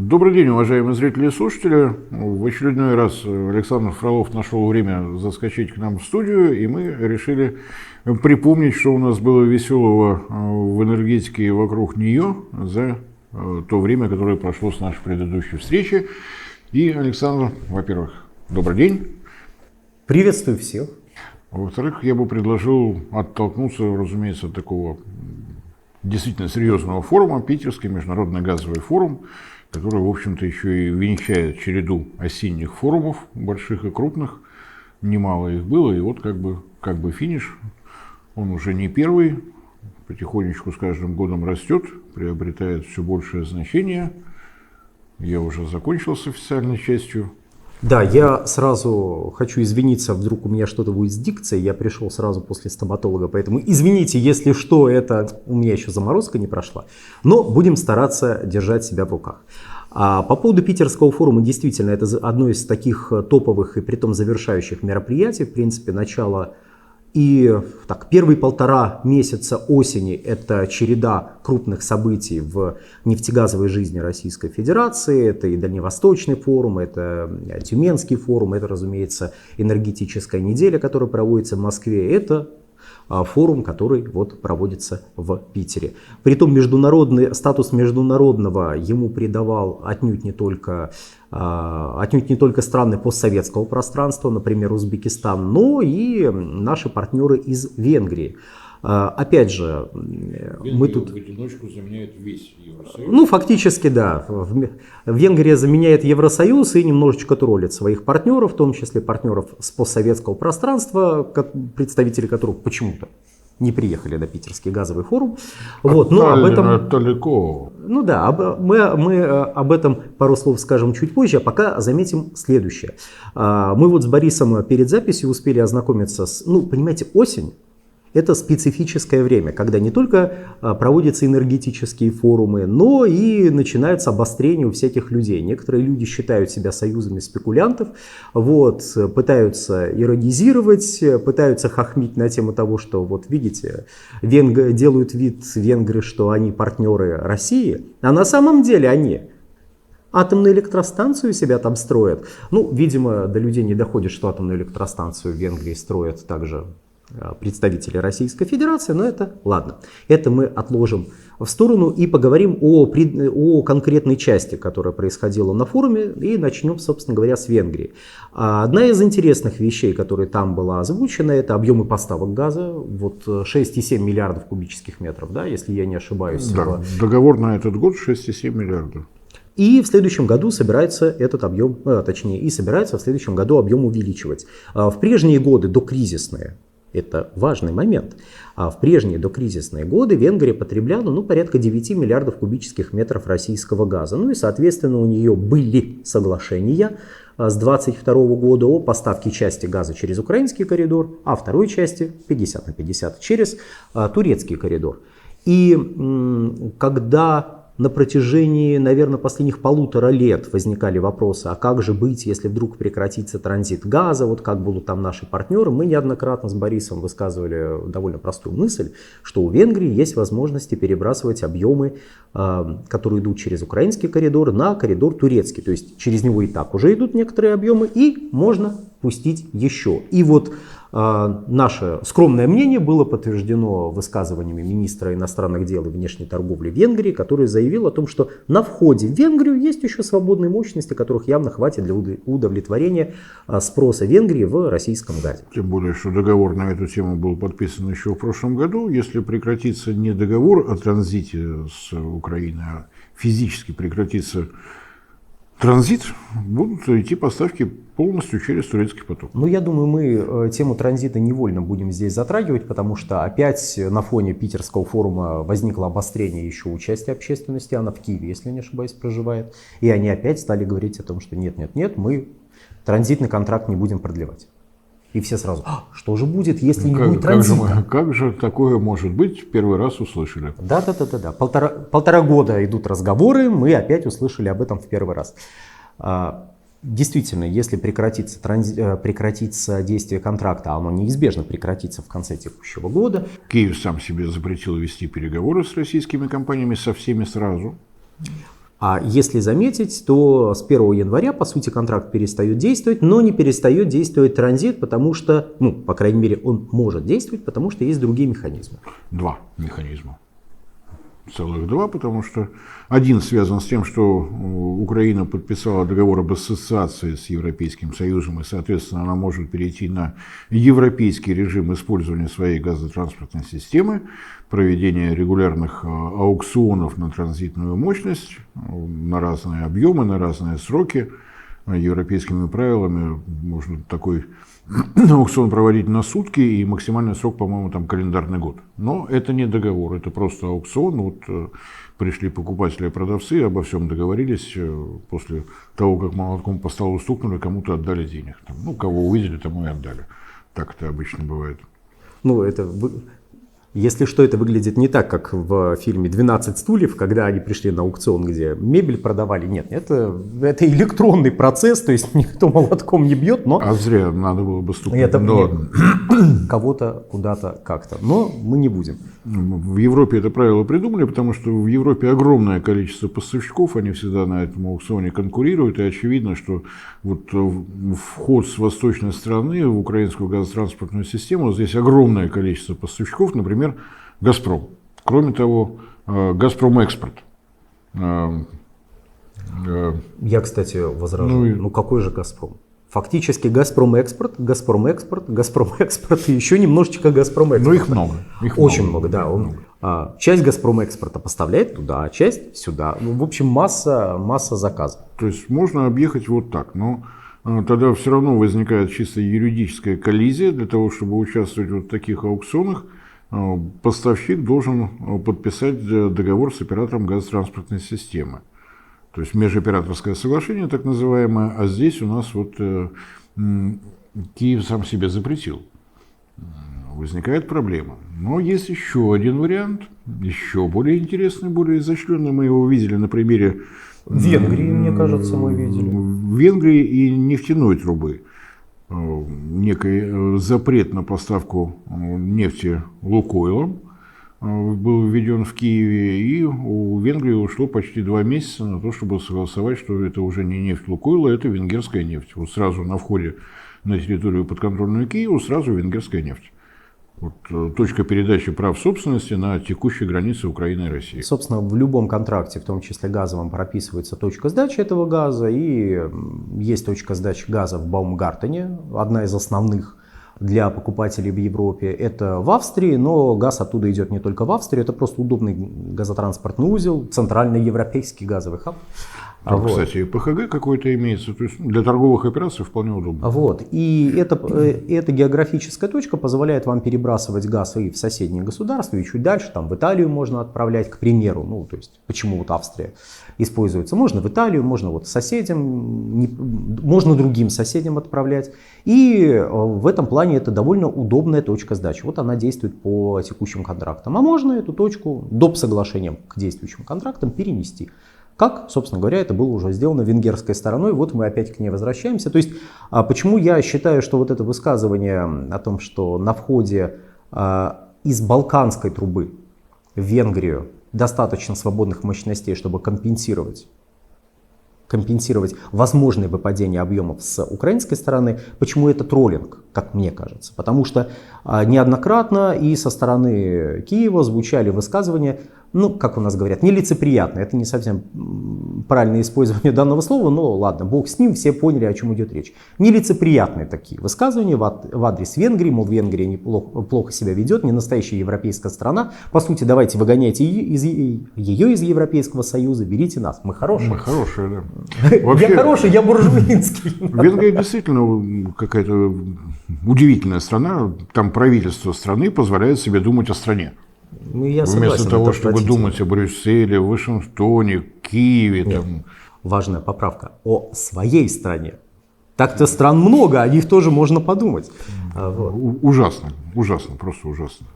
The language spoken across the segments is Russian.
Добрый день, уважаемые зрители и слушатели. В очередной раз Александр Фролов нашел время заскочить к нам в студию, и мы решили припомнить, что у нас было веселого в энергетике и вокруг нее за то время, которое прошло с нашей предыдущей встречи. И, Александр, во-первых, добрый день. Приветствую всех. Во-вторых, я бы предложил оттолкнуться, разумеется, от такого действительно серьезного форума, Питерский международный газовый форум, который, в общем-то, еще и венчает череду осенних форумов, больших и крупных. Немало их было, и вот как бы финиш. Он уже не первый, потихонечку с каждым годом растет, приобретает все большее значение. Я уже закончил с официальной частью. Да, я сразу хочу извиниться, вдруг у меня что-то будет с дикцией, я пришел сразу после стоматолога, поэтому извините, если что, это у меня еще заморозка не прошла, но будем стараться держать себя в руках. А по поводу Питерского форума, действительно, это одно из таких топовых и притом завершающих мероприятий, в принципе, начало. И так, первые 1,5 месяца осени – это череда крупных событий в нефтегазовой жизни Российской Федерации. Это и Дальневосточный форум, это Тюменский форум, это, разумеется, энергетическая неделя, которая проводится в Москве. Это форум, который вот проводится в Питере. Притом статус международного ему придавал отнюдь не только страны постсоветского пространства, например, Узбекистан, но и наши партнеры из Венгрии. Опять же, мы тут... в одиночку заменяет весь Евросоюз. Ну, фактически, да. Венгрия заменяет Евросоюз и немножечко троллит своих партнеров, в том числе партнеров с постсоветского пространства, представители которых почему-то не приехали на Питерский газовый форум. Вот, но об этом далеко. Ну да, мы об этом пару слов скажем чуть позже, а пока заметим следующее. Мы вот с Борисом перед записью успели ознакомиться с, понимаете, осень. Это специфическое время, когда не только проводятся энергетические форумы, но и начинаются обострения у всяких людей. Некоторые люди считают себя союзами спекулянтов, пытаются иронизировать, пытаются хохмить на тему того, что вот видите, делают вид венгры, что они партнеры России, а на самом деле они атомную электростанцию себя там строят. Видимо, до людей не доходит, что атомную электростанцию в Венгрии строят также представители Российской Федерации, но это ладно. Это мы отложим в сторону и поговорим о конкретной части, которая происходила на форуме, и начнем, собственно говоря, с Венгрии. Одна из интересных вещей, которая там была озвучена, это объемы поставок газа, 6,7 миллиардов кубических метров, да, если я не ошибаюсь. Да, договор на этот год 6,7 миллиардов. И в следующем году собирается этот объем, собирается в следующем году объем увеличивать. В прежние годы, докризисные, это важный момент. В прежние докризисные годы Венгрия потребляла порядка 9 миллиардов кубических метров российского газа. И, соответственно, у нее были соглашения с 2022 года о поставке части газа через украинский коридор, а второй части 50 на 50 через турецкий коридор. И когда на протяжении, наверное, последних 1,5 лет возникали вопросы, а как же быть, если вдруг прекратится транзит газа, как будут там наши партнеры, мы неоднократно с Борисом высказывали довольно простую мысль, что у Венгрии есть возможности перебрасывать объемы, которые идут через украинский коридор, на коридор турецкий. То есть через него и так уже идут некоторые объемы, и можно пустить еще. И наше скромное мнение было подтверждено высказываниями министра иностранных дел и внешней торговли Венгрии, который заявил о том, что на входе в Венгрию есть еще свободные мощности, которых явно хватит для удовлетворения спроса Венгрии в российском газе. Тем более, что договор на эту тему был подписан еще в прошлом году. Если прекратится не договор о транзите с Украины, а физически прекратится транзит, будут идти поставки полностью через турецкий поток. Я думаю, мы тему транзита невольно будем здесь затрагивать, потому что опять на фоне Питерского форума возникло обострение еще у части общественности. Она в Киеве, если не ошибаюсь, проживает. И они опять стали говорить о том, что нет, мы транзитный контракт не будем продлевать. И все сразу, что же будет, если не будет транзита? Как же такое может быть? Первый раз услышали. Да. Полтора года идут разговоры, мы опять услышали об этом в первый раз. Действительно, если прекратится действие контракта, а оно неизбежно прекратится в конце текущего года. Киев сам себе запретил вести переговоры с российскими компаниями со всеми сразу. А если заметить, то с 1 января, по сути, контракт перестает действовать, но не перестает действовать транзит, потому что, ну, по крайней мере, он может действовать, потому что есть другие механизмы. Два механизма. Целых два, потому что один связан с тем, что Украина подписала договор об ассоциации с Европейским Союзом, и, соответственно, она может перейти на европейский режим использования своей газотранспортной системы, проведения регулярных аукционов на транзитную мощность, на разные объемы, на разные сроки. Европейскими правилами можно такой аукцион проводить на сутки, и максимальный срок, по-моему, там календарный год. Но это не договор, это просто аукцион. Вот пришли покупатели и продавцы, обо всем договорились. После того, как молотком по столу стукнули, кому-то отдали денег. Там, ну, кого увидели, тому и отдали. Так это обычно бывает. Ну, это... Если что, это выглядит не так, как в фильме «12 стульев», когда они пришли на аукцион, где мебель продавали. Нет, это электронный процесс, то есть никто молотком не бьет, но... А зря, надо было бы стукнуть. Это Ну, ладно. Кого-то, куда-то, как-то. Но мы не будем. В Европе это правило придумали, потому что в Европе огромное количество поставщиков, они всегда на этом аукционе конкурируют, и очевидно, что вот вход с восточной стороны в украинскую газотранспортную систему, здесь огромное количество поставщиков, например, «Газпром». Кроме того, «Газпром Экспорт». Я, кстати, возражаю. Ну какой же «Газпром»? Фактически «Газпром Экспорт», «Газпром Экспорт», «Газпром Экспорт» и еще немножечко «Газпром Экспорт». Ну их много. Очень много, да. Часть «Газпром Экспорта» поставляет туда, а часть сюда. Ну, в общем, масса заказов. То есть можно объехать вот так, но тогда все равно возникает чисто юридическая коллизия. Для того, чтобы участвовать в вот таких аукционах, поставщик должен подписать договор с оператором газотранспортной системы. То есть межоператорское соглашение, так называемое, а здесь у нас вот Киев сам себе запретил. Возникает проблема. Но есть еще один вариант, еще более интересный, более изощренный. Мы его видели на примере Венгрии, мне кажется, мы видели. В Венгрии и нефтяной трубы. Некий запрет на поставку нефти «Лукойлом» был введен в Киеве, и у Венгрии ушло почти 2 месяца на то, чтобы согласовать, что это уже не нефть «Лукойла», это венгерская нефть. Вот сразу на входе на территорию подконтрольную Киеву сразу венгерская нефть. Вот, точка передачи прав собственности на текущей границе Украины и России. Собственно, в любом контракте, в том числе газовом, прописывается точка сдачи этого газа, и есть точка сдачи газа в Баумгартене, одна из основных для покупателей в Европе. Это в Австрии, но газ оттуда идет не только в Австрию, это просто удобный газотранспортный узел, центральный европейский газовый хаб. Там, кстати, и ПХГ какой-то имеется, то есть для торговых операций вполне удобно. Вот. И эта географическая точка позволяет вам перебрасывать газ и в соседние государства, и чуть дальше, там в Италию можно отправлять, к примеру. Ну, то есть, почему вот Австрия используется? Можно в Италию, можно вот соседям, можно другим соседям отправлять. И в этом плане это довольно удобная точка сдачи. Вот она действует по текущим контрактам. А можно эту точку доп. Соглашением к действующим контрактам перенести. Как, собственно говоря, это было уже сделано венгерской стороной, вот мы опять к ней возвращаемся. То есть, почему я считаю, что вот это высказывание о том, что на входе из балканской трубы в Венгрию достаточно свободных мощностей, чтобы компенсировать возможное выпадение объемов с украинской стороны. Почему это троллинг, как мне кажется? Потому что неоднократно и со стороны Киева звучали высказывания, ну, как у нас говорят, нелицеприятные. Это не совсем правильное использование данного слова, но ладно, бог с ним, все поняли, о чем идет речь. Нелицеприятные такие высказывания в адрес Венгрии, мол, Венгрия плохо себя ведет, не настоящая европейская страна. По сути, давайте выгоняйте ее из Европейского Союза, берите нас, мы хорошие. Мы хорошие, да. Вообще, я хороший, я буржуинский. Венгрия действительно какая-то удивительная страна. Там правительство страны позволяет себе думать о стране. Ну, я согласен, вместо того, чтобы думать о Брюсселе, Вашингтоне, Киеве. Там. Важная поправка. О своей стране. Так-то стран много, о них тоже можно подумать. Вот. Ужасно, ужасно, просто ужасно.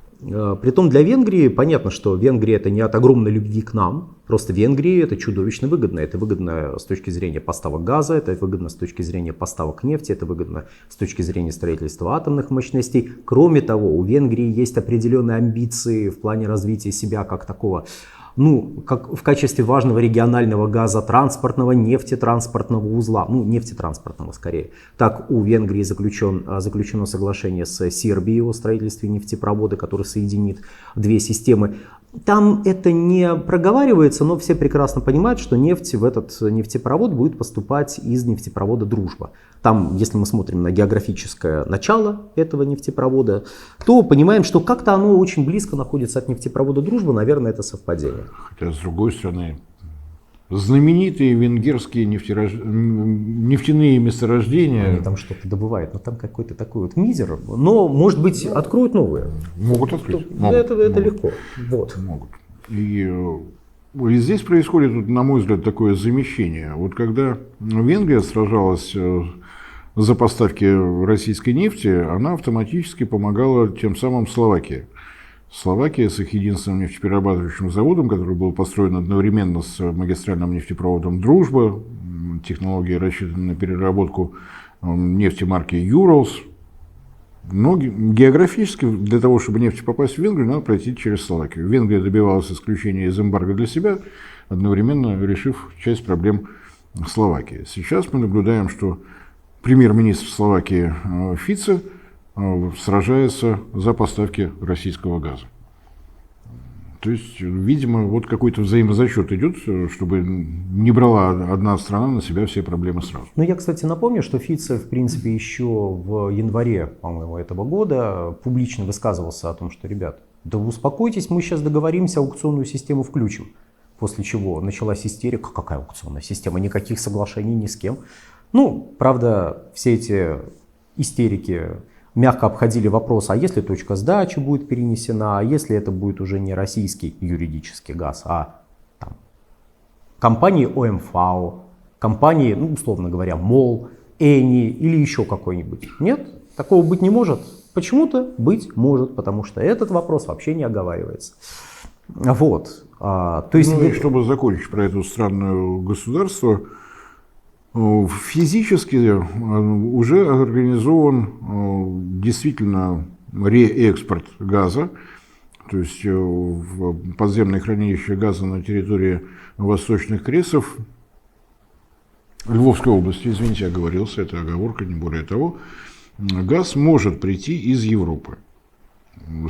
Притом для Венгрии понятно, что Венгрия это не от огромной любви к нам, просто Венгрии это чудовищно выгодно. Это выгодно с точки зрения поставок газа, это выгодно с точки зрения поставок нефти, это выгодно с точки зрения строительства атомных мощностей. Кроме того, у Венгрии есть определенные амбиции в плане развития себя как такого ну, как в качестве важного регионального газотранспортного, нефтетранспортного узла, ну, нефтетранспортного скорее. Так у Венгрии заключено соглашение с Сербией о строительстве нефтепровода, который соединит две системы. Там это не проговаривается, но все прекрасно понимают, что нефть в этот нефтепровод будет поступать из нефтепровода «Дружба». Там, если мы смотрим на географическое начало этого нефтепровода, то понимаем, что как-то оно очень близко находится от нефтепровода «Дружба». Наверное, это совпадение. Хотя, с другой стороны, знаменитые венгерские нефтяные месторождения... Они там что-то добывают, но там какой-то такой вот мизер. Но, может быть, откроют новые. Могут открыть. Это легко. Вот. Могут. И здесь происходит, на мой взгляд, такое замещение. Вот когда Венгрия сражалась за поставки российской нефти, она автоматически помогала тем самым Словакии. Словакия с их единственным нефтеперерабатывающим заводом, который был построен одновременно с магистральным нефтепроводом «Дружба», технология рассчитана на переработку нефти марки «Юралс». Но географически для того, чтобы нефть попасть в Венгрию, надо пройти через Словакию. Венгрия добивалась исключения из эмбарго для себя, одновременно решив часть проблем Словакии. Сейчас мы наблюдаем, что премьер-министр Словакии Фице сражается за поставки российского газа. То есть, видимо, вот какой-то взаимозачет идет, чтобы не брала одна страна на себя все проблемы сразу. Ну, я, кстати, напомню, что Фице, в принципе, еще в январе, по-моему, этого года публично высказывался о том, что, ребят, да успокойтесь, мы сейчас договоримся, аукционную систему включим. После чего началась истерика. Какая аукционная система? Никаких соглашений ни с кем. Ну, правда, все эти истерики мягко обходили вопрос, а если точка сдачи будет перенесена, а если это будет уже не российский юридический газ, а там, компании ОМФАО, компании, ну, условно говоря, МОЛ, ЭНИ или еще какой-нибудь. Нет, такого быть не может. Почему-то быть может, потому что этот вопрос вообще не оговаривается. Вот. То есть... Ну и чтобы закончить про это странное государство, физически уже организован действительно реэкспорт газа, то есть в подземные хранилища газа на территории Восточных Кресов, Львовской области, извините, оговорился, это оговорка, не более того, газ может прийти из Европы.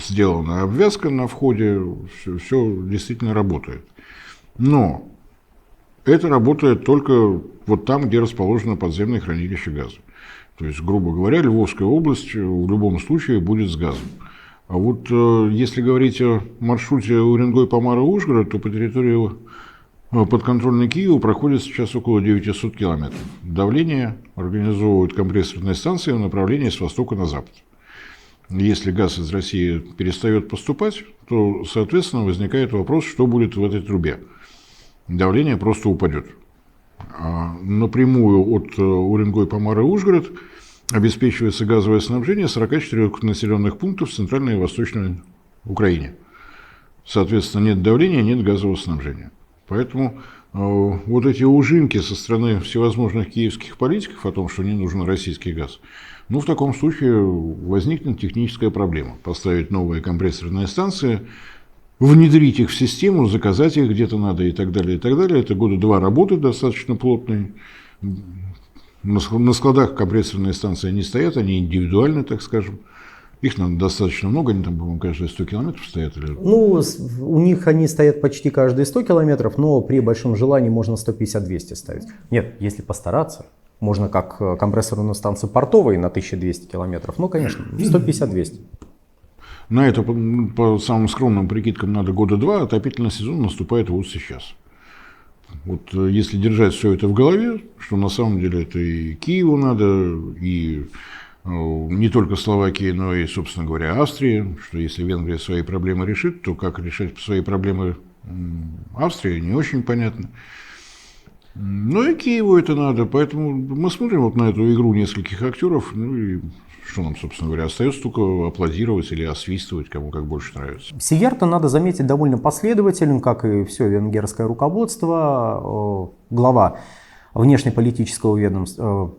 Сделана обвязка на входе, все действительно работает. Но это работает только вот там, где расположено подземное хранилище газа. То есть, грубо говоря, Львовская область в любом случае будет с газом. А вот если говорить о маршруте Уренгой-Помара-Ужгород, то по территории подконтрольной Киеву проходит сейчас около 900 километров. Давление организовывают компрессорные станции в направлении с востока на запад. Если газ из России перестает поступать, то, соответственно, возникает вопрос, что будет в этой трубе. Давление просто упадет. Напрямую от Уренгой-Помара-Ужгород обеспечивается газовое снабжение 44 населенных пунктов в центральной и восточной Украине. Соответственно, нет давления, нет газового снабжения. Поэтому вот эти ужимки со стороны всевозможных киевских политиков о том, что не нужен российский газ, ну, в таком случае возникнет техническая проблема. Поставить новые компрессорные станции, внедрить их в систему, заказать их где-то надо и так далее, и так далее. Это года 2 работы достаточно плотные. На складах компрессорные станции не стоят, они индивидуальны, так скажем. Их надо достаточно много, они там, по-моему, каждые 100 километров стоят. Или... Ну, у них они стоят почти каждые 100 километров, но при большом желании можно 150-200 ставить. Нет, если постараться, можно как компрессорную станцию портовой на 1200 километров, ну, конечно, 150-200. На это, по самым скромным прикидкам, надо года 2, отопительный сезон наступает вот сейчас. Вот если держать все это в голове, что на самом деле это и Киеву надо, и не только Словакии, но и, собственно говоря, Австрии, что если Венгрия свои проблемы решит, то как решать свои проблемы Австрии, не очень понятно. Но и Киеву это надо, поэтому мы смотрим вот на эту игру нескольких актеров, ну и что нам, собственно говоря, остается только аплодировать или освистывать, кому как больше нравится. Сиерто, надо заметить, довольно последователен, как и все венгерское руководство. Глава внешнеполитического ведомства,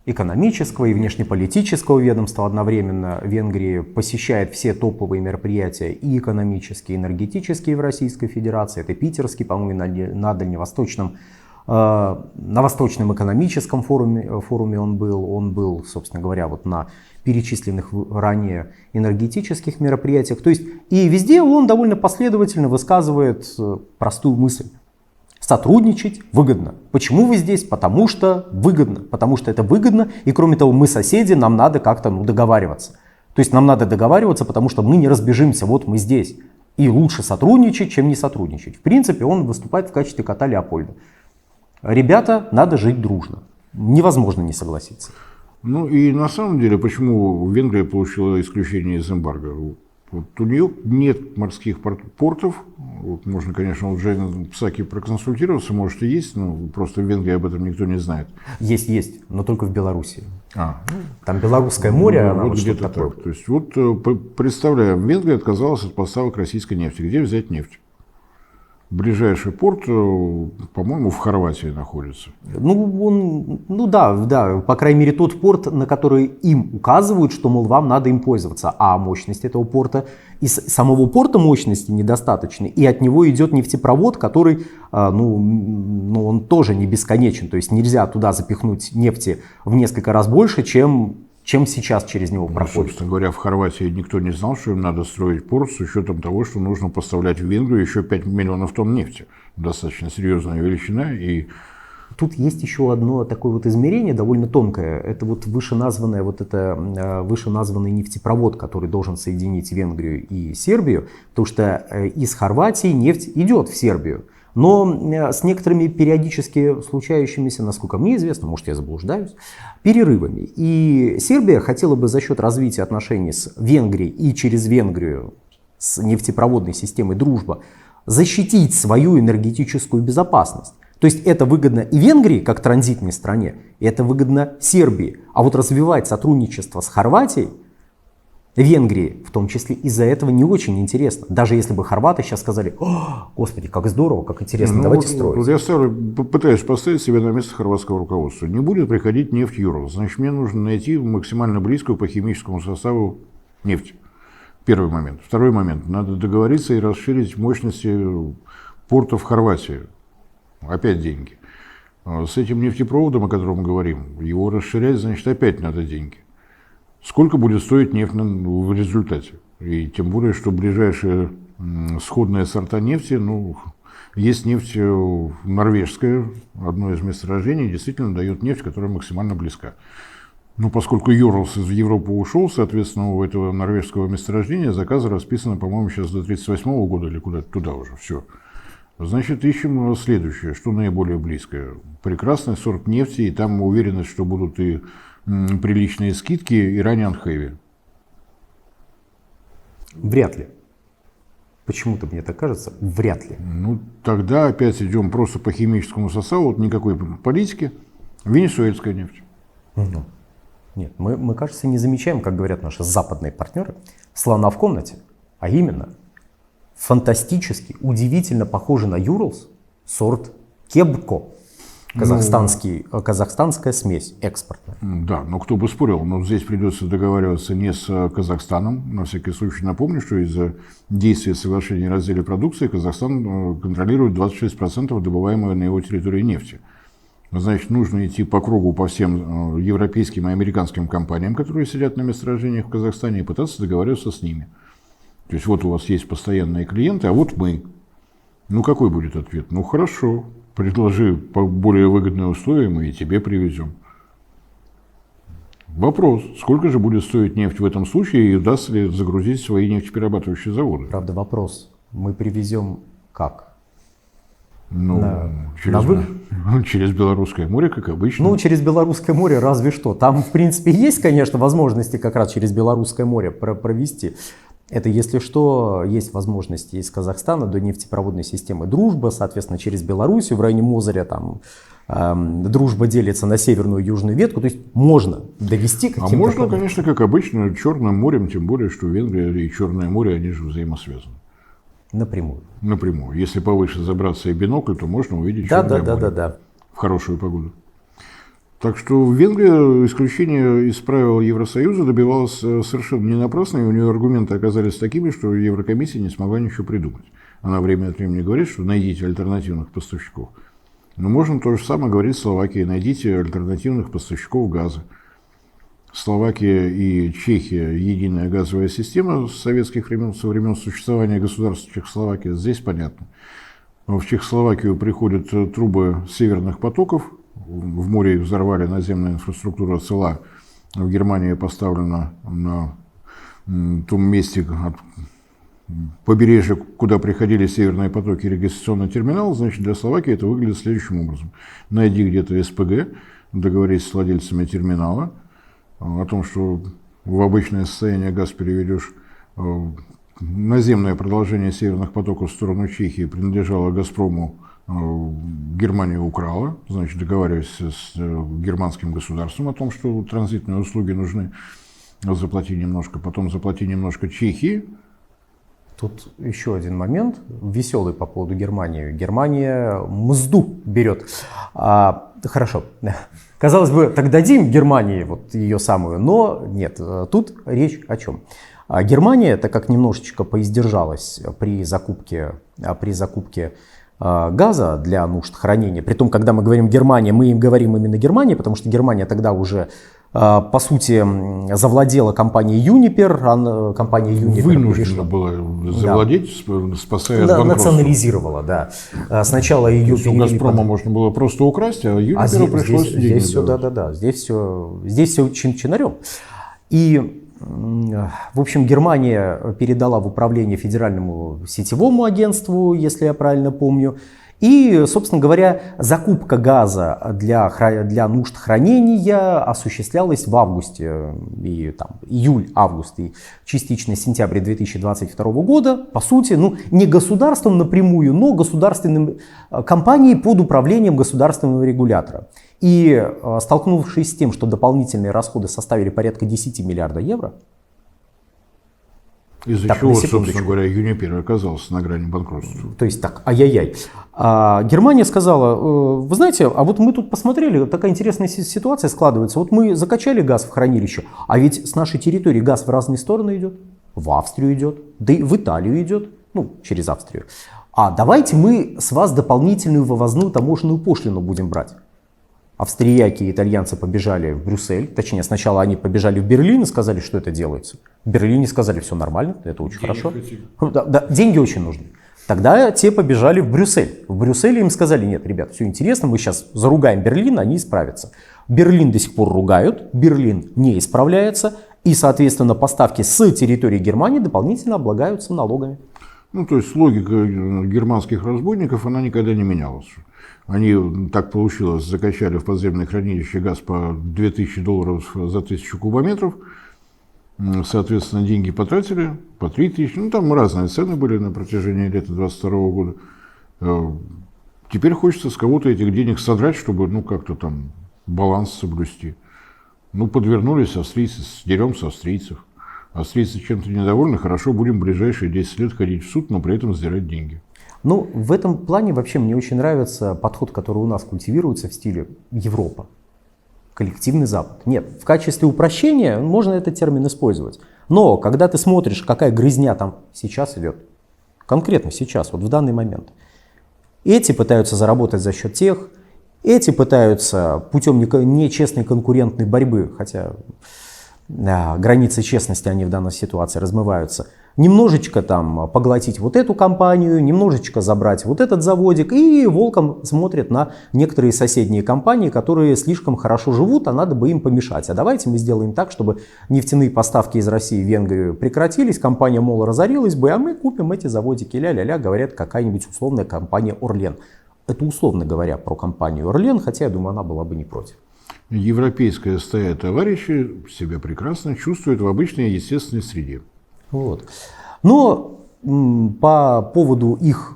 экономического и внешнеполитического ведомства одновременно. Венгрия посещает все топовые мероприятия и экономические, и энергетические в Российской Федерации. Это питерский, по-моему, на Дальневосточном, на Восточном экономическом форуме он был, собственно говоря, вот на перечисленных ранее энергетических мероприятиях. То есть и везде он довольно последовательно высказывает простую мысль. Сотрудничать выгодно. Почему вы здесь? Потому что выгодно. Потому что это выгодно. И кроме того, мы соседи, нам надо как-то договариваться. То есть нам надо договариваться, потому что мы не разбежимся. Вот мы здесь. И лучше сотрудничать, чем не сотрудничать. В принципе, он выступает в качестве кота Леопольда. Ребята, надо жить дружно. Невозможно не согласиться. Ну и на самом деле, почему Венгрия получила исключение из эмбарго? Вот у нее нет морских портов. Вот можно, конечно, у Джейна Псаки проконсультироваться, может и есть, но просто в Венгрии об этом никто не знает. Есть, но только в Белоруссии. Там Белорусское море, ну, вот где-то такое. Так. То есть вот представляем, Венгрия отказалась от поставок российской нефти. Где взять нефть? Ближайший порт, по-моему, в Хорватии находится. Да, по крайней мере тот порт, на который им указывают, что, мол, вам надо им пользоваться. А мощность этого порта, из самого порта мощности недостаточно, и от него идет нефтепровод, который, он тоже не бесконечен. То есть нельзя туда запихнуть нефти в несколько раз больше, чем сейчас через него проходит. Собственно говоря, в Хорватии никто не знал, что им надо строить порт с учетом того, что нужно поставлять в Венгрию еще 5 миллионов тонн нефти. Достаточно серьезная величина. И тут есть еще одно такое вот измерение, довольно тонкое. Это вот вышеназванный нефтепровод, который должен соединить Венгрию и Сербию, потому что из Хорватии нефть идет в Сербию. Но с некоторыми периодически случающимися, насколько мне известно, может я заблуждаюсь, перерывами. И Сербия хотела бы за счет развития отношений с Венгрией и через Венгрию с нефтепроводной системой «Дружба» защитить свою энергетическую безопасность. То есть это выгодно и Венгрии, как транзитной стране, и это выгодно Сербии. А вот развивать сотрудничество с Хорватией, Венгрии в том числе, из-за этого не очень интересно. Даже если бы хорваты сейчас сказали: «О, господи, как здорово, как интересно, давайте строить». Я пытаюсь поставить себя на место хорватского руководства. Не будет приходить нефть Юрал, значит, мне нужно найти максимально близкую по химическому составу нефть. Первый момент. Второй момент. Надо договориться и расширить мощности портов Хорватии. Опять деньги. С этим нефтепроводом, о котором мы говорим, его расширять, значит, опять надо деньги. Сколько будет стоить нефть в результате? И тем более, что ближайшие сходные сорта нефти, есть нефть норвежская, одно из месторождений, действительно дает нефть, которая максимально близка. Поскольку Юралс из Европы ушел, соответственно, у этого норвежского месторождения заказы расписаны, по-моему, сейчас до 1938 года или куда-то туда уже, все. Значит, ищем следующее, что наиболее близкое. Прекрасный сорт нефти, и там уверенность, что будут и приличные скидки, Iranian Heavy. Вряд ли. Почему-то мне так кажется, вряд ли. Тогда опять идем просто по химическому составу, вот никакой политики. Венесуэльская нефть. Нет, мы, кажется, не замечаем, как говорят наши западные партнеры, слона в комнате. А именно, фантастически, удивительно похожий на Юралс сорт Кебко. Казахстанская смесь экспортная. Да, но кто бы спорил, но здесь придется договариваться не с Казахстаном. На всякий случай напомню, что из-за действия соглашения о разделе продукции Казахстан контролирует 26% добываемой на его территории нефти. Значит, нужно идти по кругу по всем европейским и американским компаниям, которые сидят на месторождениях в Казахстане, и пытаться договариваться с ними. То есть вот у вас есть постоянные клиенты, а вот мы. Какой будет ответ? Хорошо. Предложи по более выгодные условия, мы и тебе привезем. Вопрос, сколько же будет стоить нефть в этом случае и удастся ли загрузить свои нефтеперерабатывающие заводы? Правда, вопрос, мы привезем как? Через Белорусское море, как обычно. Через Белорусское море разве что. Там, в принципе, есть, конечно, возможности как раз через Белорусское море провести. Это, если что, есть возможности из Казахстана до нефтепроводной системы «Дружба», соответственно, через Белоруссию, в районе Мозыря, там «Дружба» делится на северную и южную ветку, то есть можно довести каким-то... А можно, конечно, как обычно, Черным морем, тем более, что Венгрия и Черное море, они же взаимосвязаны. Напрямую. Если повыше забраться и бинокль, то можно увидеть Черное море. Да. В хорошую погоду. Так что Венгрия исключение из правил Евросоюза добивалась совершенно не напрасно, и у нее аргументы оказались такими, что Еврокомиссия не смогла ничего придумать. Она время от времени говорит, что найдите альтернативных поставщиков. Но можно то же самое говорить Словакии: найдите альтернативных поставщиков газа. Словакия и Чехия — единая газовая система с советских времен, со времен существования государства Чехословакии. Здесь понятно. В Чехословакию приходят трубы северных потоков, в море их взорвали, наземная инфраструктура цела, в Германии поставлена на том месте от побережья, куда приходили северные потоки, регистрационный терминал. Значит, для Словакии это выглядит следующим образом: найди где-то СПГ, договорись с владельцами терминала о том, что в обычное состояние газ переведешь. Наземное продолжение северных потоков в сторону Чехии принадлежало «Газпрому», Германия украла. Значит, договаривайся с германским государством о том, что транзитные услуги нужны, заплати немножко, потом заплати немножко Чехии. Тут еще один момент веселый по поводу Германии. Германия мзду берет. Хорошо. Казалось бы, так дадим Германии вот ее самую, но нет. Тут речь о чем? Германия, так как немножечко поиздержалась при закупке газа для нужд хранения, притом, когда мы говорим Германия, мы им говорим именно Германия, потому что Германия тогда уже, по сути, завладела компанией Uniper, компания Uniper вынуждена была завладеть, да, спасая от банкротства. Национализировала, да. Сначала ее перевели. У «Газпрома» можно было просто украсть, а Юниперу пришлось деньги давать. Здесь все чин-чинарем. И в общем, Германия передала в управление Федеральному сетевому агентству, если я правильно помню. И, собственно говоря, закупка газа для нужд хранения осуществлялась в августе, и, там, июль-август и частично сентябрь 2022 года. По сути, не государством напрямую, но государственным компанией под управлением государственного регулятора. И столкнувшись с тем, что дополнительные расходы составили порядка 10 миллиардов евро. Из-за чего, собственно говоря, Юнипер оказался на грани банкротства. То есть так, ай-яй-яй. Германия сказала: вы знаете, а вот мы тут посмотрели, такая интересная ситуация складывается. Вот мы закачали газ в хранилище, а ведь с нашей территории газ в разные стороны идет. В Австрию идет, да и в Италию идет, через Австрию. А давайте мы с вас дополнительную вывозную таможенную пошлину будем брать. Австрияки и итальянцы побежали в Брюссель, точнее, сначала они побежали в Берлин и сказали, что это делается. В Берлине сказали: все нормально, это очень хорошо. Да, деньги очень нужны. Тогда те побежали в Брюссель. В Брюсселе им сказали: нет, ребят, все интересно, мы сейчас заругаем Берлин, они исправятся. Берлин до сих пор ругают, Берлин не исправляется, и, соответственно, поставки с территории Германии дополнительно облагаются налогами. То есть логика германских разбойников, она никогда не менялась. Они, так получилось, закачали в подземное хранилище газ по $2000 за 1000 кубометров. Соответственно, деньги потратили по 3000. Там разные цены были на протяжении лета 2022 года. Теперь хочется с кого-то этих денег содрать, чтобы, как-то там баланс соблюсти. Подвернулись австрийцы, сдерем с австрийцев. Австрийцы чем-то недовольны, хорошо, будем в ближайшие 10 лет ходить в суд, но при этом сдирать деньги. В этом плане вообще мне очень нравится подход, который у нас культивируется в стиле Европа. Коллективный Запад. Нет, в качестве упрощения можно этот термин использовать. Но когда ты смотришь, какая грызня там сейчас идет, конкретно сейчас, вот в данный момент, эти пытаются заработать за счет тех, эти пытаются путем нечестной конкурентной борьбы, хотя границы честности, они в данной ситуации размываются, немножечко там поглотить вот эту компанию, немножечко забрать вот этот заводик, и волком смотрят на некоторые соседние компании, которые слишком хорошо живут, а надо бы им помешать. А давайте мы сделаем так, чтобы нефтяные поставки из России в Венгрию прекратились, компания, мол, разорилась бы, а мы купим эти заводики, ля-ля-ля, говорят, какая-нибудь условная компания «Орлен». Это условно говоря про компанию «Орлен», хотя, я думаю, она была бы не против. Европейская стая товарищей себя прекрасно чувствует в обычной естественной среде. Вот. Но по поводу их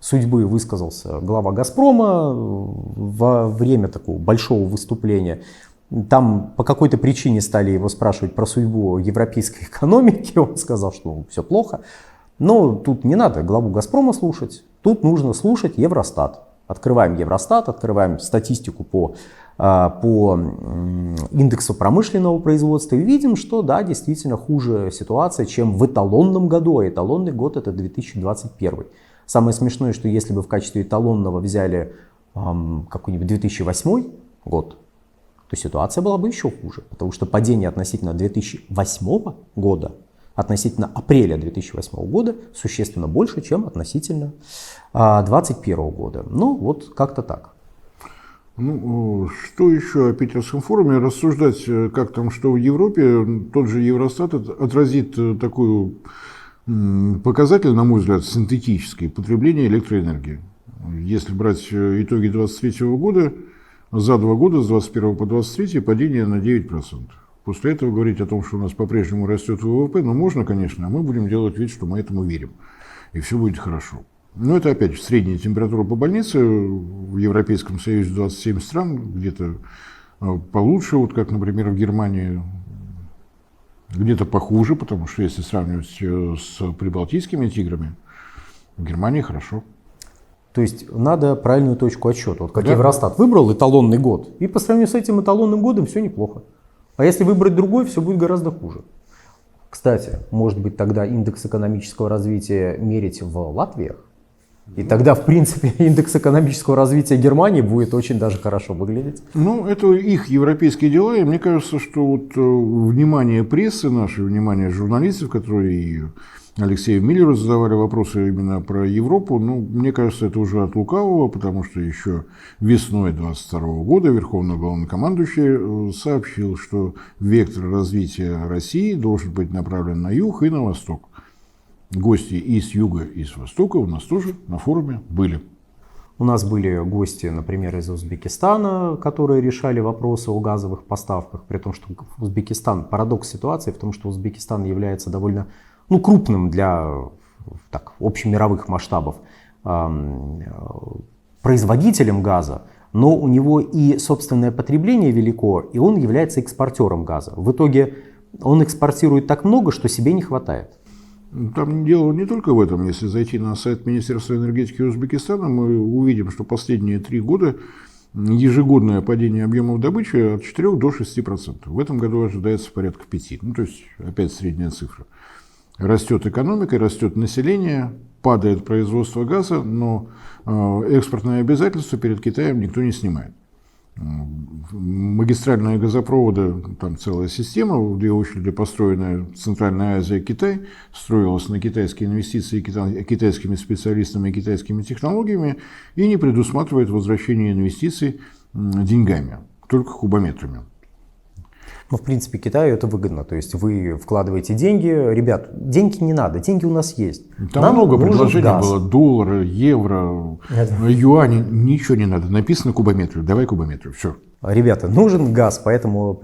судьбы высказался глава «Газпрома» во время такого большого выступления. Там по какой-то причине стали его спрашивать про судьбу европейской экономики. Он сказал, что все плохо. Но тут не надо главу «Газпрома» слушать. Тут нужно слушать Евростат. Открываем Евростат, открываем статистику по по индексу промышленного производства и видим, что да, действительно хуже ситуация, чем в эталонном году, а эталонный год это 2021. Самое смешное, что если бы в качестве эталонного взяли какой-нибудь 2008 год, то ситуация была бы еще хуже, потому что падение относительно 2008 года, относительно апреля 2008 года существенно больше, чем относительно 2021 года. Ну, вот как-то так. Ну, что еще о Питерском форуме? Рассуждать, как там, что в Европе, тот же Евростат отразит такой показатель, на мой взгляд, синтетический, потребление электроэнергии. Если брать итоги 2023 года, за 2 года, с 2021 по 2023, падение на 9%. После этого говорить о том, что у нас по-прежнему растет ВВП, ну, можно, конечно, а мы будем делать вид, что мы этому верим, и все будет хорошо. Но это, опять же, средняя температура по больнице. В Европейском Союзе 27 стран, где-то получше, вот как, например, в Германии, где-то похуже, потому что если сравнивать с прибалтийскими тиграми, в Германии хорошо. То есть надо правильную точку отсчета. Вот как Да. Евростат выбрал эталонный год, и по сравнению с этим эталонным годом все неплохо. А если выбрать другой, все будет гораздо хуже. Кстати, может быть, тогда индекс экономического развития мерить в Латвиях? И тогда, в принципе, индекс экономического развития Германии будет очень даже хорошо выглядеть. Ну, это их европейские дела, и мне кажется, что вот внимание прессы нашей, внимание журналистов, которые и Алексею Миллеру задавали вопросы именно про Европу, ну, мне кажется, это уже от лукавого, потому что еще весной 2022 года Верховный главнокомандующий сообщил, что вектор развития России должен быть направлен на юг и на восток. Гости и с юга, и с востока у нас тоже на форуме были. У нас были гости, например, из Узбекистана, которые решали вопросы о газовых поставках, при том, что Узбекистан, парадокс ситуации в том, что Узбекистан является довольно крупным для общемировых масштабов производителем газа, но у него и собственное потребление велико, и он является экспортером газа. В итоге он экспортирует так много, что себе не хватает. Там дело не только в этом. Если зайти на сайт Министерства энергетики Узбекистана, мы увидим, что последние 3 года ежегодное падение объемов добычи от 4 до 6%. В этом году ожидается порядка 5%. Ну, то есть, опять средняя цифра. Растет экономика, растет население, падает производство газа, но экспортные обязательства перед Китаем никто не снимает. Магистральные газопроводы, там целая система, в 2 очереди построенная Центральная Азия, Китай, строилась на китайские инвестиции китайскими специалистами и китайскими технологиями и не предусматривает возвращение инвестиций деньгами, только кубометрами. Ну, в принципе, Китаю это выгодно. То есть вы вкладываете деньги. Ребят, деньги не надо, деньги у нас есть. Там нам много нужен предложений газ. было. Доллары, евро, юани. Ничего не надо. Написано кубометры. Давай кубометры. Все. Ребята, нужен газ. Поэтому,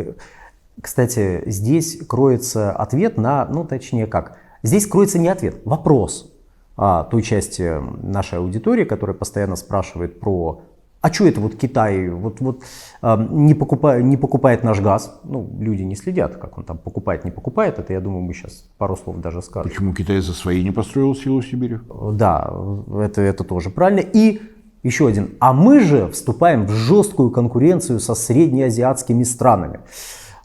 кстати, здесь кроется ответ на, точнее как. Здесь кроется не ответ, вопрос той части нашей аудитории, которая постоянно спрашивает про... А что это вот Китай не покупает наш газ? Люди не следят, как он там покупает, не покупает. Это, я думаю, мы сейчас пару слов даже скажем. Почему Китай за свои не построил силу в Сибири? Да, это тоже правильно. И еще один. А мы же вступаем в жесткую конкуренцию со среднеазиатскими странами.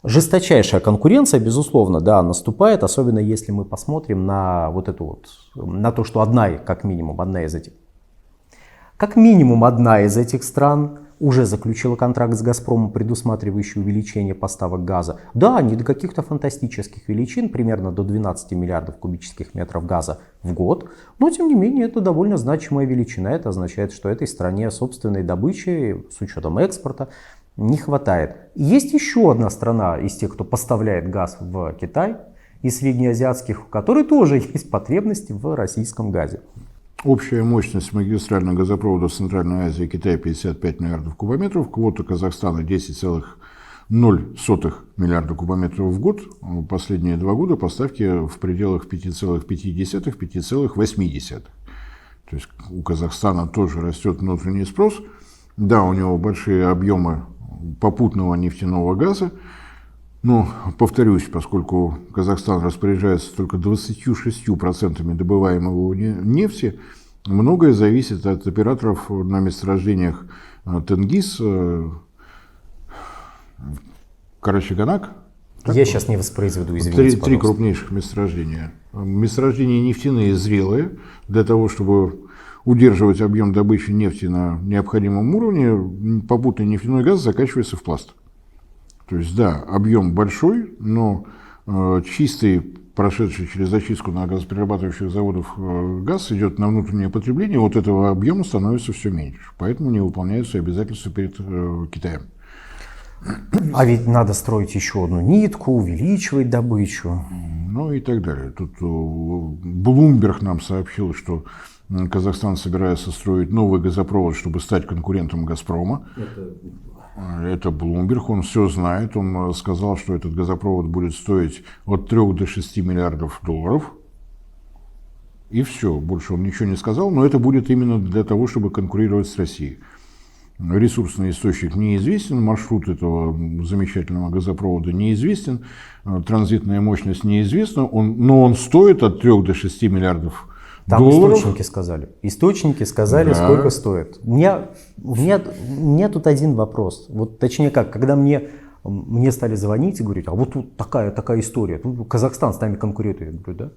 Жесточайшая конкуренция, безусловно, да, наступает, особенно если мы посмотрим на на то, что одна из этих стран уже заключила контракт с «Газпромом», предусматривающий увеличение поставок газа. Да, не до каких-то фантастических величин, примерно до 12 миллиардов кубических метров газа в год, но тем не менее это довольно значимая величина. Это означает, что этой стране собственной добычи с учетом экспорта не хватает. Есть еще одна страна из тех, кто поставляет газ в Китай, из среднеазиатских, у которой тоже есть потребности в российском газе. Общая мощность магистрального газопровода в Центральной Азии и Китае 55 миллиардов кубометров, квота Казахстана 10,0 миллиарда кубометров в год. Последние 2 года поставки в пределах 5,5-5,8. То есть у Казахстана тоже растет внутренний спрос. Да, у него большие объемы попутного нефтяного газа. Но, повторюсь, поскольку Казахстан распоряжается только 26% добываемого нефти, многое зависит от операторов на месторождениях Тенгиз, Карачаганак. Я сейчас не воспроизведу, извините, Три пожалуйста. крупнейших месторождения. Месторождения нефтяные зрелые. Для того, чтобы удерживать объем добычи нефти на необходимом уровне, попутный нефтяной газ закачивается в пласт. То есть, да, объем большой, но чистый, прошедший через зачистку на газоперерабатывающих заводах газ идет на внутреннее потребление, вот этого объема становится все меньше. Поэтому не выполняются обязательства перед Китаем. А ведь надо строить еще одну нитку, увеличивать добычу. Ну и так далее. Тут Bloomberg нам сообщил, что Казахстан собирается строить новый газопровод, чтобы стать конкурентом «Газпрома». Это Bloomberg, он все знает. Он сказал, что этот газопровод будет стоить от 3 до 6 миллиардов долларов. И все, больше он ничего не сказал, но это будет именно для того, чтобы конкурировать с Россией. Ресурсный источник неизвестен, маршрут этого замечательного газопровода неизвестен, транзитная мощность неизвестна, но он стоит от 3 до 6 миллиардов долларов. Источники сказали, да. Сколько стоит. У меня тут один вопрос. Вот, точнее как, когда мне стали звонить и говорить, а вот тут такая история, тут Казахстан с нами конкурирует. Я говорю, да?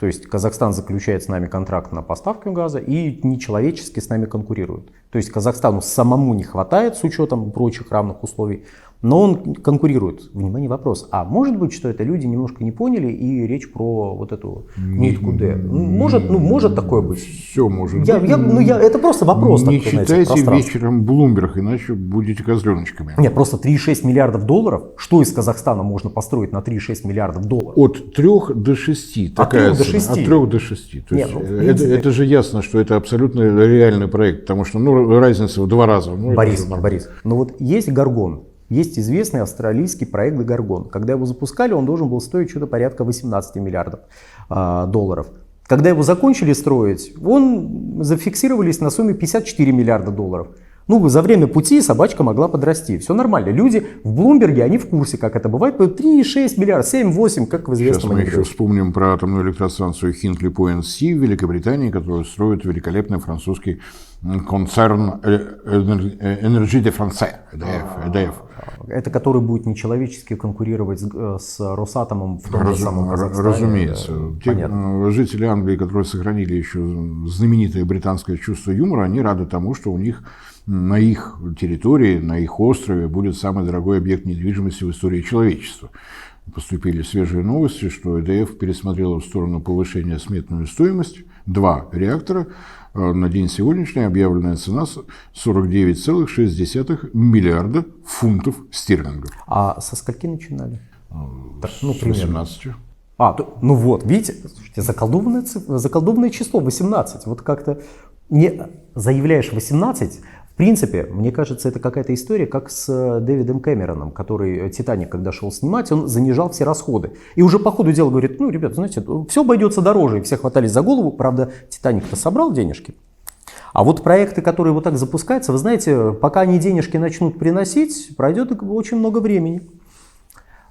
То есть Казахстан заключает с нами контракт на поставку газа и нечеловечески с нами конкурирует. То есть Казахстану самому не хватает с учетом прочих равных условий, но он конкурирует. Внимание, вопрос. А может быть, что это люди немножко не поняли и речь про вот эту нитку Д? Может такое быть? Все может быть. Это просто вопрос. Не читайте вечером Bloomberg, иначе будете козленочками. Нет, просто 3,6 миллиардов долларов. Что из Казахстана можно построить на 3,6 миллиардов долларов? От 3 до 6. Такая цена. От 3 до 6. То есть, это же ясно, что это абсолютно реальный проект, потому что разница в 2 раза. Борис, но вот есть Горгон. Есть известный австралийский проект Горгон. Когда его запускали, он должен был стоить что-то порядка 18 миллиардов долларов. Когда его закончили строить, зафиксировались на сумме 54 миллиарда долларов. За время пути собачка могла подрасти. Все нормально. Люди в Блумберге, они в курсе, как это бывает. 3,6 миллиарда, 7-8, как в известном анекдоте. Сейчас мы еще вспомним про атомную электростанцию Hinkley Point C в Великобритании, которую строит великолепный французский концерн Énergie de France, EDF. Это который будет нечеловечески конкурировать с Росатомом в том же самом Казахстане. Разумеется. Те жители Англии, которые сохранили еще знаменитое британское чувство юмора, они рады тому, что у них на их территории, на их острове будет самый дорогой объект недвижимости в истории человечества. Поступили свежие новости, что EDF пересмотрела в сторону повышения сметную стоимость. 2 реактора. На день сегодняшний объявленная цена 49,6 миллиарда фунтов стерлингов. А со скольки начинали? С 18. Видите, заколдованное число 18. Вот как-то не заявляешь 18. В принципе, мне кажется, это какая-то история, как с Дэвидом Кэмероном, который «Титаник», когда шел снимать, он занижал все расходы. И уже по ходу дела говорит, ребята, знаете, все обойдется дороже. И все хватались за голову. Правда, «Титаник»-то собрал денежки. А вот проекты, которые вот так запускаются, вы знаете, пока они денежки начнут приносить, пройдет очень много времени.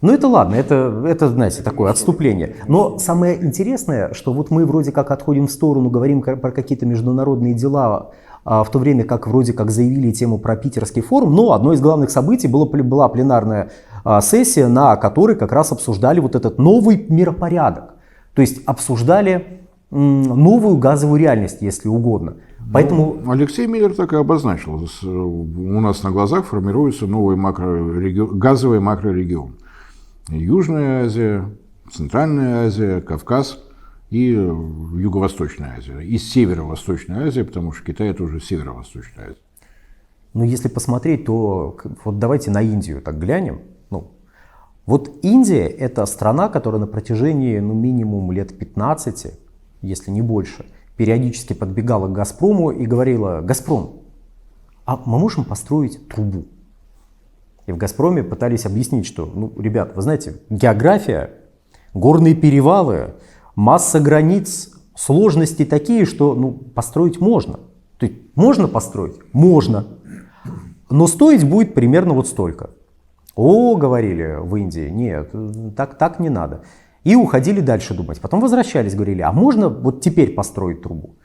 Это ладно, это, знаете, такое отступление. Но самое интересное, что вот мы вроде как отходим в сторону, говорим про какие-то международные дела, в то время как вроде как заявили тему про питерский форум, но одно из главных событий была пленарная сессия, на которой как раз обсуждали вот этот новый миропорядок. То есть обсуждали новую газовую реальность, если угодно. Поэтому... Алексей Миллер так и обозначил. У нас на глазах формируется новый газовый макрорегион. Южная Азия, Центральная Азия, Кавказ и Юго-Восточная Азия. И Северо-Восточная Азия, потому что Китай тоже Северо-Восточная Азия. Если посмотреть, то вот давайте на Индию так глянем. Вот Индия – это страна, которая на протяжении минимум лет 15, если не больше, периодически подбегала к «Газпрому» и говорила: «Газпром, а мы можем построить трубу?» И в «Газпроме» пытались объяснить, что, ребят, вы знаете, география, горные перевалы, масса границ, сложности такие, что построить можно. То есть можно построить? Можно. Но стоить будет примерно вот столько. Говорили в Индии, нет, так не надо. И уходили дальше думать. Потом возвращались, говорили, а можно вот теперь построить трубу?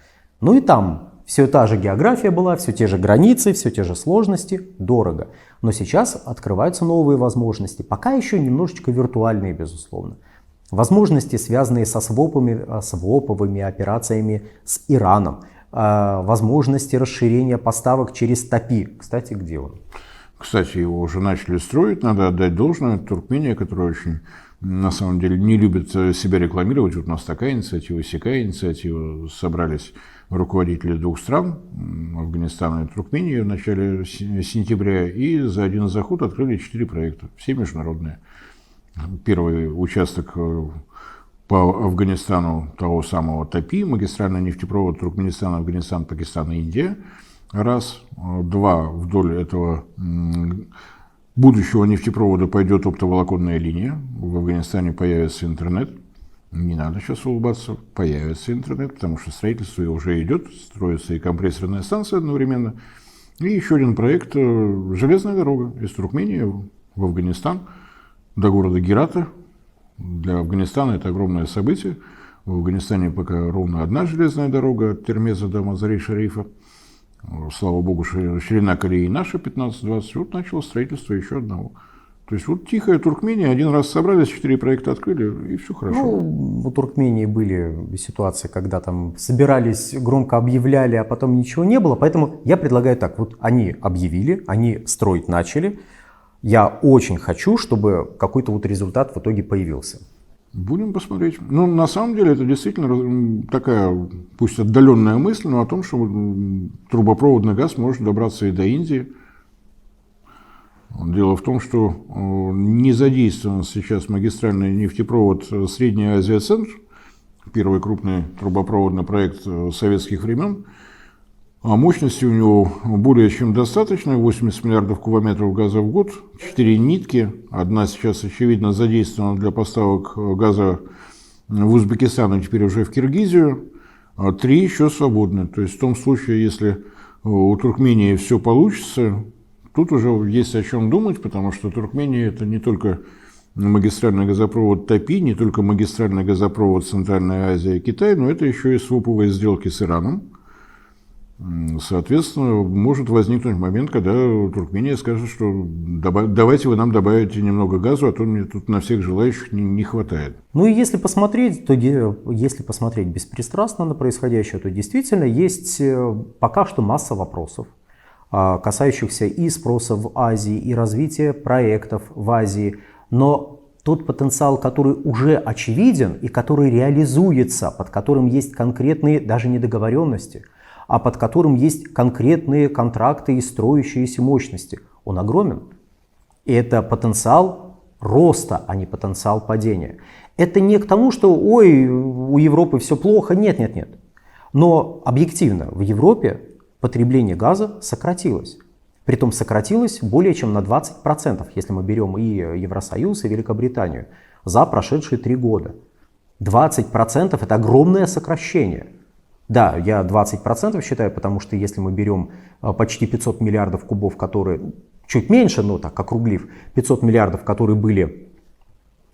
И там Все та же география была, все те же границы, все те же сложности, дорого. Но сейчас открываются новые возможности, пока еще немножечко виртуальные, безусловно. Возможности, связанные со своповыми операциями с Ираном, возможности расширения поставок через ТАПИ. Кстати, где он? Кстати, его уже начали строить, надо отдать должное. Туркмения, которая очень, на самом деле, не любит себя рекламировать. Вот у нас такая инициатива, сякая инициатива. Собрались руководители двух стран, Афганистана и Туркмении, в начале сентября, и за один заход открыли 4 проекта, все международные. Первый участок по Афганистану того самого ТАПИ, магистральный нефтепровод Туркменистан, Афганистан, Пакистан и Индия. Раз. Два. Вдоль этого будущего нефтепровода пойдет оптоволоконная линия. В Афганистане появится интернет. Не надо сейчас улыбаться, появится интернет, потому что строительство уже идет, строится и компрессорная станция одновременно. И еще один проект — железная дорога из Туркмении в Афганистан до города Герата. Для Афганистана это огромное событие. В Афганистане пока ровно одна железная дорога от Термеза до Мазари-Шарифа. Слава богу, ширина колеи наша 15-20. Вот начало строительство еще одного. То есть вот тихая Туркмения, один раз собрались, 4 проекта открыли, и все хорошо. Ну, у Туркмении были ситуации, когда там собирались, громко объявляли, а потом ничего не было. Поэтому я предлагаю так, вот они объявили, они строить начали. Я очень хочу, чтобы какой-то вот результат в итоге появился. Будем посмотреть. Ну, на самом деле, это действительно такая, пусть отдаленная мысль, но о том, что трубопроводный газ может добраться и до Индии. Дело в том, что не задействован сейчас магистральный нефтепровод Средний Азия-Центр, первый крупный трубопроводный проект советских времен. А мощности у него более чем достаточно, 80 миллиардов кубометров газа в год, 4 нитки, одна сейчас, очевидно, задействована для поставок газа в Узбекистан, а теперь уже в Киргизию, а 3 еще свободны. То есть в том случае, если у Туркмении все получится, тут уже есть о чем думать, потому что Туркмения — это не только магистральный газопровод ТАПИ, не только магистральный газопровод Центральная Азия и Китай, но это еще и своповые сделки с Ираном. Соответственно, может возникнуть момент, когда Туркмения скажет, что давайте вы нам добавите немного газу, а то мне тут на всех желающих не хватает. Ну и если посмотреть, беспристрастно на происходящее, то действительно есть пока что масса вопросов, касающихся и спроса в Азии, и развития проектов в Азии. Но тот потенциал, который уже очевиден и который реализуется, под которым есть конкретные даже недоговоренности, а под которым есть конкретные контракты и строящиеся мощности, он огромен. И это потенциал роста, а не потенциал падения. Это не к тому, что ой, у Европы все плохо. Нет, нет, нет. Но объективно в Европе потребление газа сократилось. Притом сократилось более чем на 20%, если мы берем и Евросоюз, и Великобританию, за прошедшие 3 года. 20% это огромное сокращение. Да, я 20% считаю, потому что если мы берем почти 500 миллиардов кубов, которые, чуть меньше, но так округлив, 500 миллиардов, которые были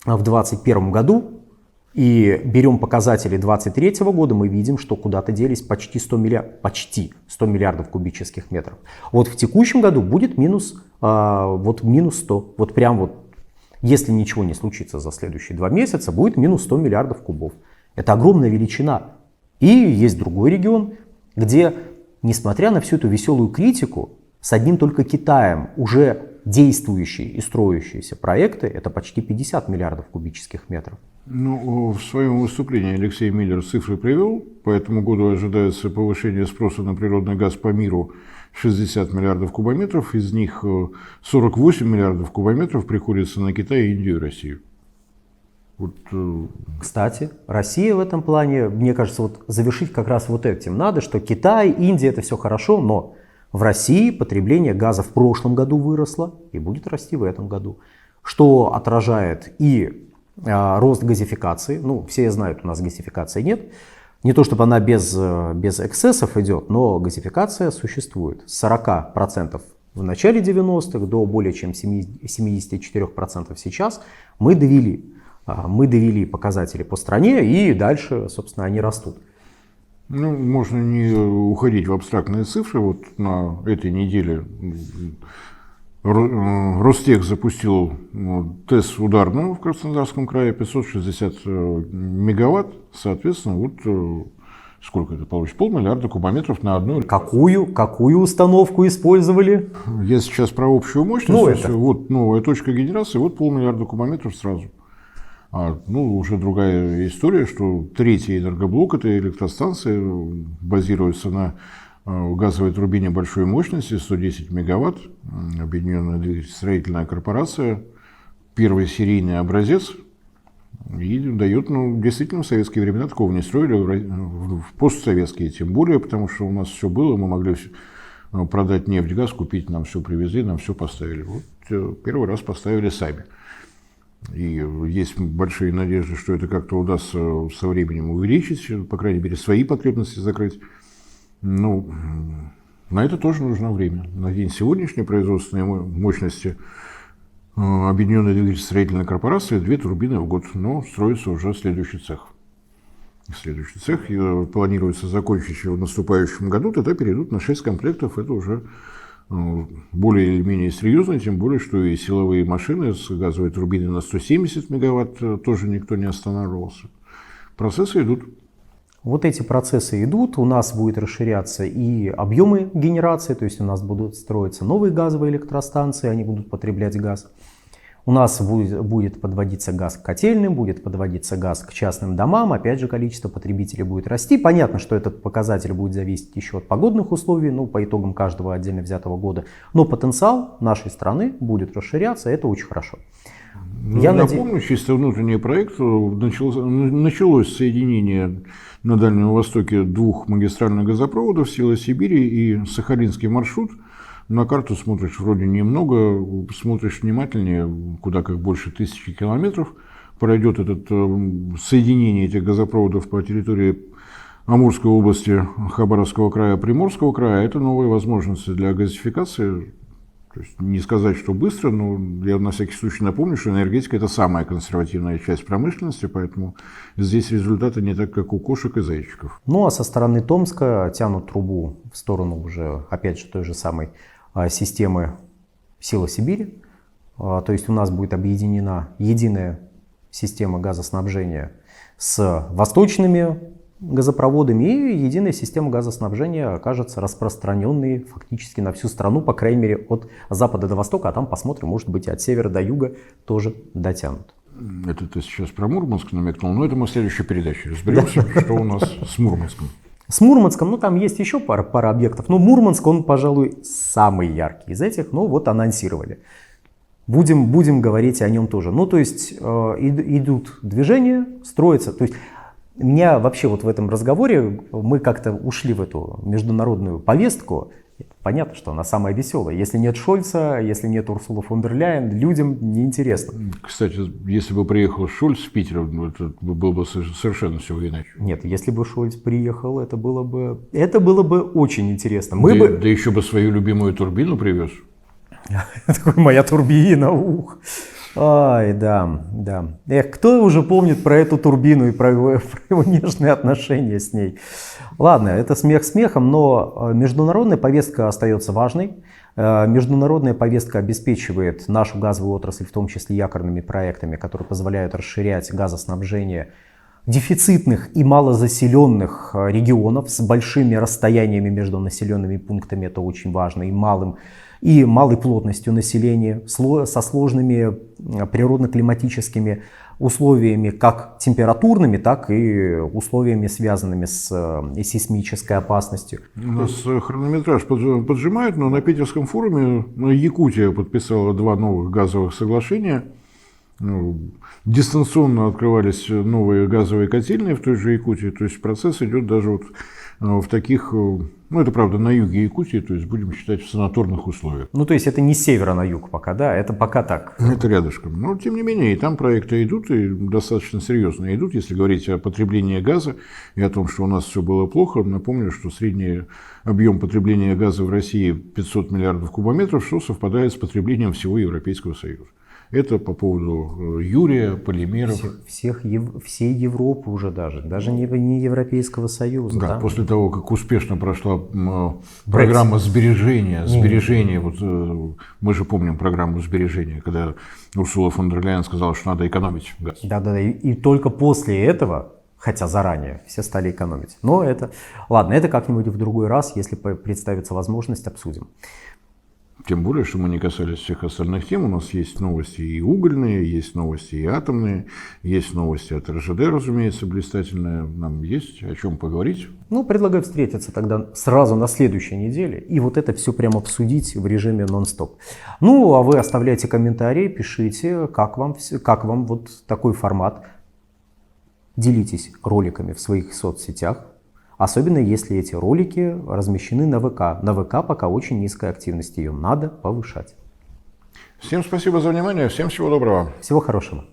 в 2021 году, и берем показатели 2023 года, мы видим, что куда-то делись почти 100 миллиардов кубических метров. Вот в текущем году будет минус 100. Вот прям вот, если ничего не случится за следующие 2 месяца, будет минус 100 миллиардов кубов. Это огромная величина. И есть другой регион, где, несмотря на всю эту веселую критику, с одним только Китаем уже действующие и строящиеся проекты — это почти 50 миллиардов кубических метров. Ну, в своем выступлении Алексей Миллер цифры привел. По этому году ожидается повышение спроса на природный газ по миру 60 миллиардов кубометров. Из них 48 миллиардов кубометров приходится на Китай, Индию и Россию. Вот. Кстати, Россия в этом плане, мне кажется, вот завершить как раз вот этим надо, что Китай, Индия — это все хорошо, но в России потребление газа в прошлом году выросло и будет расти в этом году, что отражает и рост газификации. Ну, все знают, у нас газификации нет. Не то чтобы она без эксцессов идет, но газификация существует. С 40% в начале 90-х до более чем 74% сейчас мы довели показатели по стране, и дальше, собственно, они растут. Ну, можно не уходить в абстрактные цифры. Вот на этой неделе Ростех запустил ТЭС ударную в Краснодарском крае, 560 мегаватт. Соответственно, вот сколько это получится? 500 миллиарда кубометров на одну. Какую установку использовали? Я сейчас про общую мощность. Ну, это. Вот новая точка генерации, вот 500 миллиарда кубометров сразу. Уже другая история, что третий энергоблок этой электростанции базируется на газовой турбине большой мощности, 110 мегаватт, Объединенная двигателестроительная корпорация, первый серийный образец, и дает, действительно, в советские времена такого не строили, в постсоветские тем более, потому что у нас все было, мы могли продать нефть, газ, купить, нам все привезли, нам все поставили. Вот первый раз поставили сами. И есть большие надежды, что это как-то удастся со временем увеличить, по крайней мере, свои потребности закрыть. Ну, на это тоже нужно время. На день сегодняшней производственной мощности Объединенной двигателестроительной корпорации 2 турбины в год, но строится уже следующий цех. Следующий цех планируется закончить в наступающем году, тогда перейдут на 6 комплектов, это уже более или менее серьезно, тем более, что и силовые машины с газовой турбиной на 170 мегаватт тоже никто не останавливался. Процессы идут. Вот эти процессы идут, у нас будет расширяться и объемы генерации, то есть у нас будут строиться новые газовые электростанции, они будут потреблять газ. У нас будет подводиться газ к котельным, будет подводиться газ к частным домам, опять же количество потребителей будет расти. Понятно, что этот показатель будет зависеть еще от погодных условий, по итогам каждого отдельно взятого года. Но потенциал нашей страны будет расширяться, это очень хорошо. Я напомню, чисто внутренний проект, началось соединение на Дальнем Востоке 2 магистральных газопроводов Сила Сибири и Сахалинский маршрут. На карту смотришь вроде немного, смотришь внимательнее, куда как больше 1000 километров. Пройдет это соединение этих газопроводов по территории Амурской области, Хабаровского края, Приморского края. Это новые возможности для газификации. То есть не сказать, что быстро, но я на всякий случай напомню, что энергетика – это самая консервативная часть промышленности, поэтому здесь результаты не так, как у кошек и зайчиков. Ну а со стороны Томска тянут трубу в сторону уже, опять же, той же самой системы Сила Сибири. То есть у нас будет объединена единая система газоснабжения с восточными газопроводами, и единая система газоснабжения окажется распространенной фактически на всю страну, по крайней мере от запада до востока, а там посмотрим, может быть, и от севера до юга тоже дотянут. Это ты сейчас про Мурманск намекнул, но это мы в следующей передаче разберемся, что у нас с Мурманском. С Мурманском, там есть еще пара объектов, но Мурманск, он, пожалуй, самый яркий из этих, вот анонсировали. Будем говорить о нем тоже. То есть идут движения, строятся, то есть меня вообще вот в этом разговоре, мы как-то ушли в эту международную повестку. Понятно, что она самая веселая. Если нет Шольца, если нет Урсулы фон дер Ляйен, людям неинтересно. Кстати, если бы приехал Шольц в Питер, это было бы совершенно все иначе. Нет, если бы Шольц приехал, это было бы очень интересно. Да еще бы свою любимую турбину привез. Моя турбина, ух. Ай, да. Кто уже помнит про эту турбину и про его нежные отношения с ней? Ладно, это смех смехом, но международная повестка остается важной. Международная повестка обеспечивает нашу газовую отрасль, в том числе якорными проектами, которые позволяют расширять газоснабжение дефицитных и малозаселенных регионов с большими расстояниями между населенными пунктами. Это очень важно, и малой плотностью населения, со сложными природно-климатическими условиями, как температурными, так и условиями, связанными с сейсмической опасностью. У нас хронометраж поджимает, но на Питерском форуме Якутия подписала 2 новых газовых соглашения. Дистанционно открывались новые газовые котельные в той же Якутии. То есть процесс идет даже в таких, это правда на юге Якутии, то есть будем считать в санаторных условиях. То есть это не с севера на юг пока, да? Это пока так. Это рядышком. Но тем не менее и там проекты идут, и достаточно серьезно идут. Если говорить о потреблении газа и о том, что у нас все было плохо, напомню, что средний объем потребления газа в России 500 миллиардов кубометров, что совпадает с потреблением всего Европейского Союза. Это по поводу юрия, полимеров. Всей Европы уже даже не Европейского Союза. Да, Да? после того, как успешно прошла программа сбережения, вот мы же помним программу сбережения, когда Урсула фон дер Ляйен сказала, что надо экономить газ. Да, и только после этого, хотя заранее, все стали экономить. Но ладно, это как-нибудь в другой раз, если представится возможность, обсудим. Тем более, что мы не касались всех остальных тем. У нас есть новости и угольные, есть новости и атомные, есть новости от РЖД, разумеется, блистательные. Нам есть о чем поговорить. Предлагаю встретиться тогда сразу на следующей неделе и вот это все прямо обсудить в режиме нон-стоп. А вы оставляйте комментарии, пишите, как вам вот такой формат. Делитесь роликами в своих соцсетях. Особенно если эти ролики размещены на ВК. На ВК пока очень низкая активность, ее надо повышать. Всем спасибо за внимание, всем всего доброго. Всего хорошего.